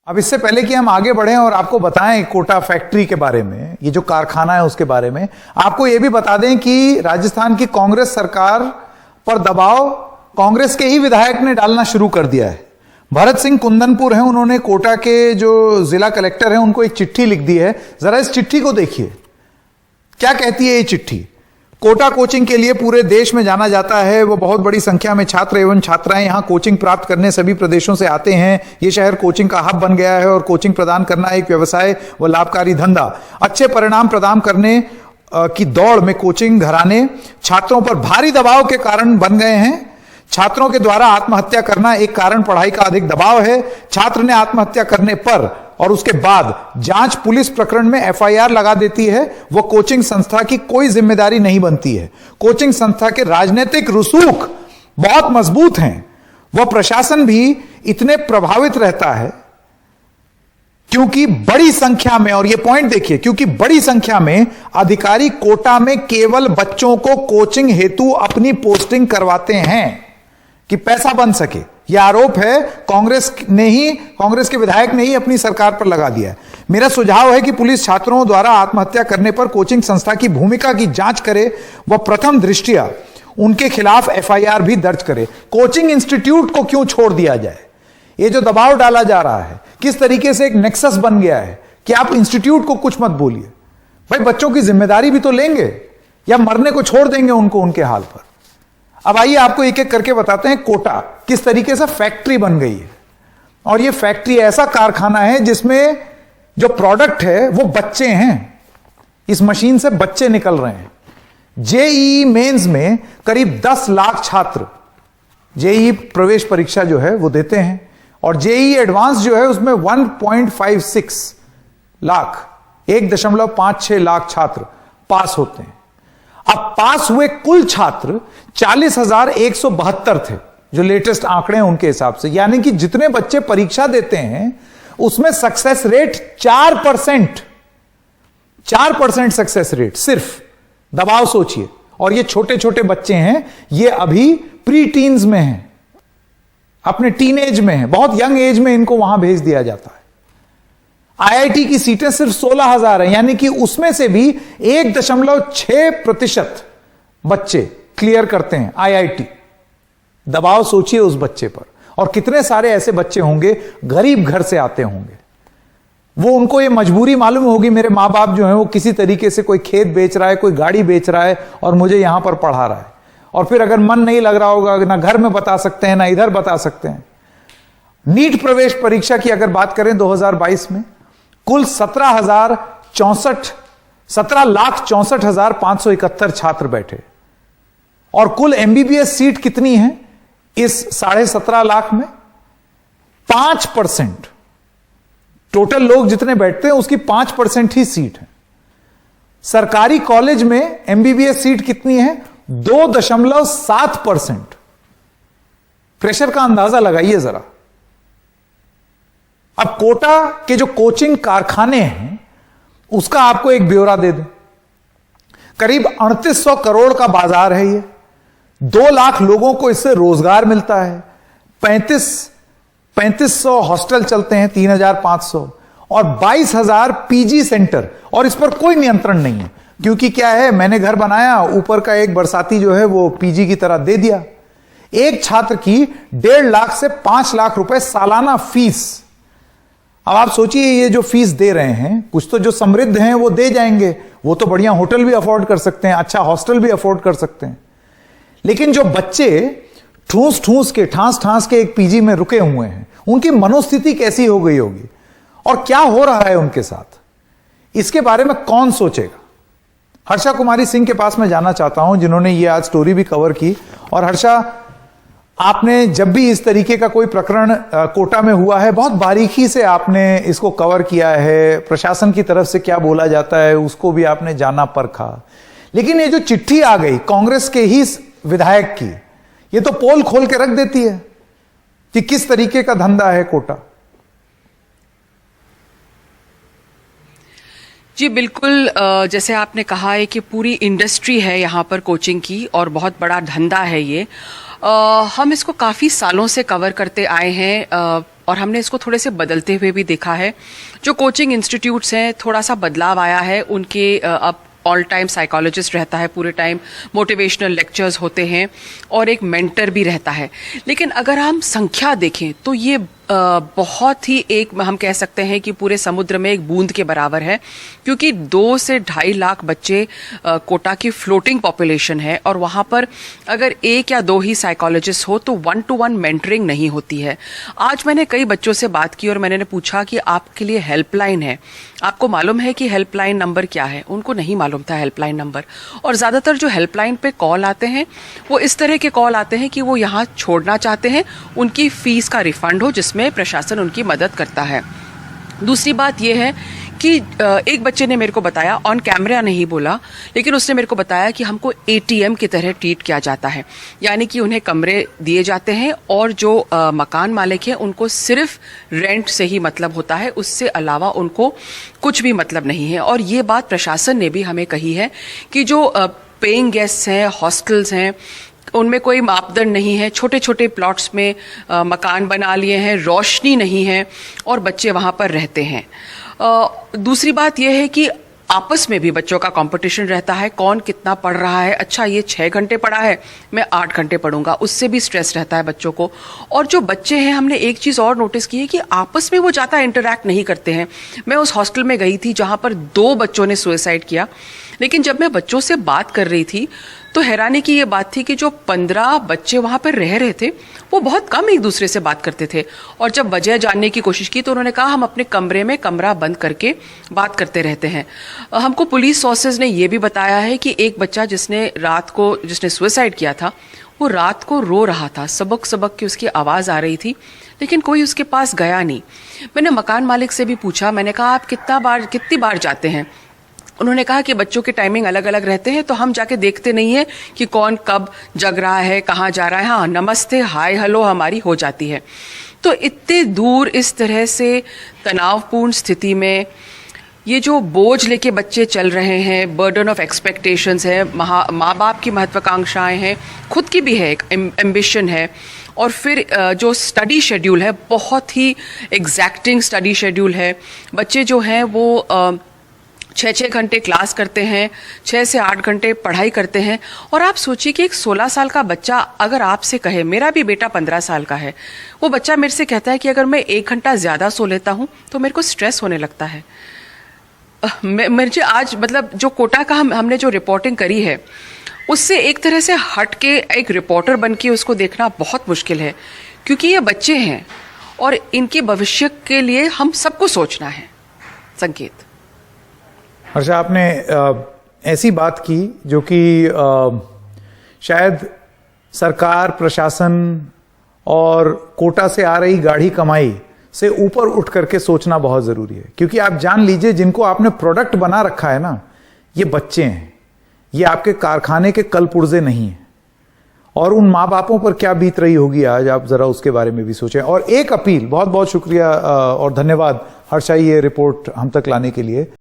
अब इससे पहले कि हम आगे बढ़ें और आपको बताएं कोटा फैक्ट्री के बारे में, ये जो कारखाना है उसके बारे में, आपको ये भी बता दें कि राजस्थान की कांग्रेस सरकार पर दबाव कांग्रेस के ही विधायक ने डालना शुरू कर दिया है। भरत सिंह कुंदनपुर हैं, उन्होंने कोटा के जो जिला कलेक्टर हैं उनको एक चिट्ठी लिख दी है। जरा इस चिट्ठी को देखिए, क्या कहती है ये चिट्ठी। कोटा कोचिंग के लिए पूरे देश में जाना जाता है। वो बहुत बड़ी संख्या में छात्र एवं छात्राएं यहां कोचिंग प्राप्त करने सभी प्रदेशों से आते हैं। ये शहर कोचिंग का हब बन गया है और कोचिंग प्रदान करना एक व्यवसाय व लाभकारी धंधा। अच्छे परिणाम प्रदान करने की दौड़ में कोचिंग घराने छात्रों पर भारी दबाव के कारण बन गए हैं। छात्रों के द्वारा आत्महत्या करना एक कारण पढ़ाई का अधिक दबाव है। छात्र ने आत्महत्या करने पर और उसके बाद जांच पुलिस प्रकरण में एफआईआर लगा देती है। वो कोचिंग संस्था की कोई जिम्मेदारी नहीं बनती है। कोचिंग संस्था के राजनीतिक रसूख बहुत मजबूत हैं। वह प्रशासन भी इतने प्रभावित रहता है क्योंकि बड़ी संख्या में, और ये पॉइंट देखिए, क्योंकि बड़ी संख्या में अधिकारी कोटा में केवल बच्चों को कोचिंग हेतु अपनी पोस्टिंग करवाते हैं कि पैसा बन सके। यह आरोप है कांग्रेस के विधायक ने ही अपनी सरकार पर लगा दिया है। मेरा सुझाव है कि पुलिस छात्रों द्वारा आत्महत्या करने पर कोचिंग संस्था की भूमिका की जांच करे व प्रथम दृष्टया उनके खिलाफ एफआईआर भी दर्ज करे। कोचिंग इंस्टीट्यूट को क्यों छोड़ दिया जाए? ये जो दबाव डाला जा रहा है, किस तरीके से एक नेक्सस बन गया है कि आप इंस्टीट्यूट को कुछ मत बोलिए। भाई बच्चों की जिम्मेदारी भी तो लेंगे या मरने को छोड़ देंगे उनको उनके हाल पर। अब आइए आपको एक एक करके बताते हैं कोटा किस तरीके से फैक्ट्री बन गई है। और ये फैक्ट्री ऐसा कारखाना है जिसमें जो प्रोडक्ट है वो बच्चे हैं। इस मशीन से बच्चे निकल रहे हैं। जेईई मेंस में करीब 10 लाख छात्र जेईई प्रवेश परीक्षा जो है वो देते हैं और जेईई एडवांस जो है उसमें 1.56 लाख 1.56 लाख छात्र पास होते हैं। अब पास हुए कुल छात्र 40,172 थे, जो लेटेस्ट आंकड़े हैं उनके हिसाब से। यानी कि जितने बच्चे परीक्षा देते हैं उसमें सक्सेस रेट 4% सक्सेस रेट सिर्फ। दबाव सोचिए। और ये छोटे छोटे बच्चे हैं, ये अभी प्री टीन्स में हैं, अपने टीनेज में हैं, बहुत यंग एज में इनको वहां भेज दिया जाता है। आईआईटी की सीटें सिर्फ 16,000 हैं, यानी कि उसमें से भी 1.6% बच्चे क्लियर करते हैं आईआईटी। दबाव सोचिए उस बच्चे पर। और कितने सारे ऐसे बच्चे होंगे गरीब घर से आते होंगे। वो उनको ये मजबूरी मालूम होगी, मेरे मां बाप जो है वो किसी तरीके से कोई खेत बेच रहा है, कोई गाड़ी बेच रहा है और मुझे यहां पर पढ़ा रहा है। और फिर अगर मन नहीं लग रहा होगा, ना घर में बता सकते हैं ना इधर बता सकते हैं। नीट प्रवेश परीक्षा की अगर बात करें 2022 में कुल 17,64,571 छात्र बैठे और कुल एमबीबीएस सीट कितनी है इस 17.5 लाख में? 5%। टोटल लोग जितने बैठते हैं उसकी 5% ही सीट है। सरकारी कॉलेज में एमबीबीएस सीट कितनी है? 2.7%। प्रेशर का अंदाजा लगाइए जरा। अब कोटा के जो कोचिंग कारखाने हैं उसका आपको एक ब्यौरा दे दूं। करीब 3800 करोड़ का बाजार है ये। 2 लाख लोगों को इससे रोजगार मिलता है। 3500 हॉस्टल चलते हैं, 3500 और 22,000 पीजी सेंटर। और इस पर कोई नियंत्रण नहीं है क्योंकि क्या है, मैंने घर बनाया, ऊपर का एक बरसाती जो है वो पीजी की तरह दे दिया। एक छात्र की 1.5 लाख से 5 लाख रुपए सालाना फीस। अब आप सोचिए ये जो फीस दे रहे हैं, कुछ तो जो समृद्ध हैं वो दे जाएंगे, वो तो बढ़िया होटल भी अफोर्ड कर सकते हैं, अच्छा हॉस्टल भी अफोर्ड कर सकते हैं। लेकिन जो बच्चे ठांस ठांस के एक पीजी में रुके हुए हैं, उनकी मनोस्थिति कैसी हो गई होगी और क्या हो रहा है उनके साथ, इसके बारे में कौन सोचेगा? हर्षा कुमारी सिंह के पास मैं जाना चाहता हूं, जिन्होंने ये आज स्टोरी भी कवर की। और हर्षा, आपने जब भी इस तरीके का कोई प्रकरण कोटा में हुआ है, बहुत बारीकी से आपने इसको कवर किया है। प्रशासन की तरफ से क्या बोला जाता है उसको भी आपने जाना परखा। लेकिन ये जो चिट्ठी आ गई कांग्रेस के ही विधायक की, ये तो पोल खोल के रख देती है कि किस तरीके का धंधा है कोटा। जी बिल्कुल, जैसे आपने कहा है कि पूरी इंडस्ट्री है यहाँ पर कोचिंग की और बहुत बड़ा धंधा है ये। हम इसको काफ़ी सालों से कवर करते आए हैं। और हमने इसको थोड़े से बदलते हुए भी देखा है। जो कोचिंग इंस्टीट्यूट्स हैं, थोड़ा सा बदलाव आया है उनके, अब ऑल टाइम साइकोलॉजिस्ट रहता है, पूरे टाइम मोटिवेशनल लेक्चर्स होते हैं और एक मेंटर भी रहता है। लेकिन अगर हम संख्या देखें तो ये बहुत ही, एक हम कह सकते हैं कि पूरे समुद्र में एक बूंद के बराबर है, क्योंकि 2 से 2.5 लाख बच्चे कोटा की फ्लोटिंग पॉपुलेशन है और वहाँ पर अगर 1 या 2 ही साइकोलॉजिस्ट हो तो 1-to-1 मेंटरिंग नहीं होती है। आज मैंने कई बच्चों से बात की और मैंने पूछा कि आपके लिए हेल्पलाइन है, आपको मालूम है कि हेल्पलाइन नंबर क्या है? उनको नहीं मालूम था हेल्पलाइन नंबर। और ज़्यादातर जो हेल्पलाइन पे कॉल आते हैं वो इस तरह के कॉल आते हैं कि वो यहाँ छोड़ना चाहते हैं, उनकी फीस का रिफंड हो, जिसमें प्रशासन उनकी मदद करता है। दूसरी बात यह है कि एक बच्चे ने मेरे को बताया, ऑन कैमरा नहीं बोला, लेकिन उसने मेरे को बताया कि हमको एटीएम की तरह ट्रीट किया जाता है। यानी कि उन्हें कमरे दिए जाते हैं और जो मकान मालिक हैं उनको सिर्फ रेंट से ही मतलब होता है, उससे अलावा उनको कुछ भी मतलब नहीं है। और ये बात प्रशासन ने भी हमें कही है कि जो पेइंग गेस्ट्स हैं, हॉस्टल्स हैं, उनमें कोई मापदंड नहीं है, छोटे छोटे प्लॉट्स में मकान बना लिए हैं, रोशनी नहीं है और बच्चे वहाँ पर रहते हैं। दूसरी बात यह है कि आपस में भी बच्चों का कंपटीशन रहता है, कौन कितना पढ़ रहा है। अच्छा, ये 6 घंटे पढ़ा है, मैं 8 घंटे पढ़ूंगा, उससे भी स्ट्रेस रहता है बच्चों को। और जो बच्चे हैं, हमने एक चीज़ और नोटिस की है कि आपस में वो ज़्यादा इंटरैक्ट नहीं करते हैं। मैं उस हॉस्टल में गई थी जहाँ पर 2 बच्चों ने सुसाइड किया, लेकिन जब मैं बच्चों से बात कर रही थी तो हैरानी की ये बात थी कि जो 15 बच्चे वहाँ पर रह रहे थे वो बहुत कम एक दूसरे से बात करते थे। और जब वजह जानने की कोशिश की तो उन्होंने कहा हम अपने कमरे में कमरा बंद करके बात करते रहते हैं। हमको पुलिस सोर्सेज ने ये भी बताया है कि एक बच्चा जिसने सुसाइड किया था, वो रात को रो रहा था, सबक सबक की उसकी आवाज़ आ रही थी, लेकिन कोई उसके पास गया नहीं। मैंने मकान मालिक से भी पूछा, मैंने कहा आप कितनी बार जाते हैं? उन्होंने कहा कि बच्चों के टाइमिंग अलग अलग रहते हैं, तो हम जाके देखते नहीं है कि कौन कब जग रहा है, कहाँ जा रहा है। हाँ, नमस्ते हाय हेलो हमारी हो जाती है। तो इतने दूर इस तरह से तनावपूर्ण स्थिति में ये जो बोझ लेके बच्चे चल रहे हैं, बर्डन ऑफ एक्सपेक्टेशंस है, माँ बाप की महत्वाकांक्षाएं हैं, खुद की भी है, एक एम्बिशन है, और फिर जो स्टडी शेड्यूल है बहुत ही एग्जैक्टिंग स्टडी शेड्यूल है। बच्चे जो हैं वो 6-6 घंटे क्लास करते हैं, 6 से 8 घंटे पढ़ाई करते हैं। और आप सोचिए कि एक 16 साल का बच्चा अगर आपसे कहे, मेरा भी बेटा 15 साल का है, वो बच्चा मेरे से कहता है कि अगर मैं 1 घंटा ज़्यादा सो लेता हूँ तो मेरे को स्ट्रेस होने लगता है। मुझे आज मतलब जो कोटा का हमने जो रिपोर्टिंग करी है उससे एक तरह से हट के एक रिपोर्टर बन के उसको देखना बहुत मुश्किल है, क्योंकि ये बच्चे हैं और इनके भविष्य के लिए हम सबको सोचना है। संकेत, हर्षा, आपने ऐसी बात की जो कि शायद सरकार, प्रशासन और कोटा से आ रही गाढ़ी कमाई से ऊपर उठ करके सोचना बहुत जरूरी है। क्योंकि आप जान लीजिए, जिनको आपने प्रोडक्ट बना रखा है ना, ये बच्चे हैं, ये आपके कारखाने के कल पुर्जे नहीं हैं। और उन माँ बापों पर क्या बीत रही होगी आज, आप जरा उसके बारे में भी सोचें। और एक अपील, बहुत बहुत शुक्रिया और धन्यवाद हर्षा ये रिपोर्ट हम तक लाने के लिए।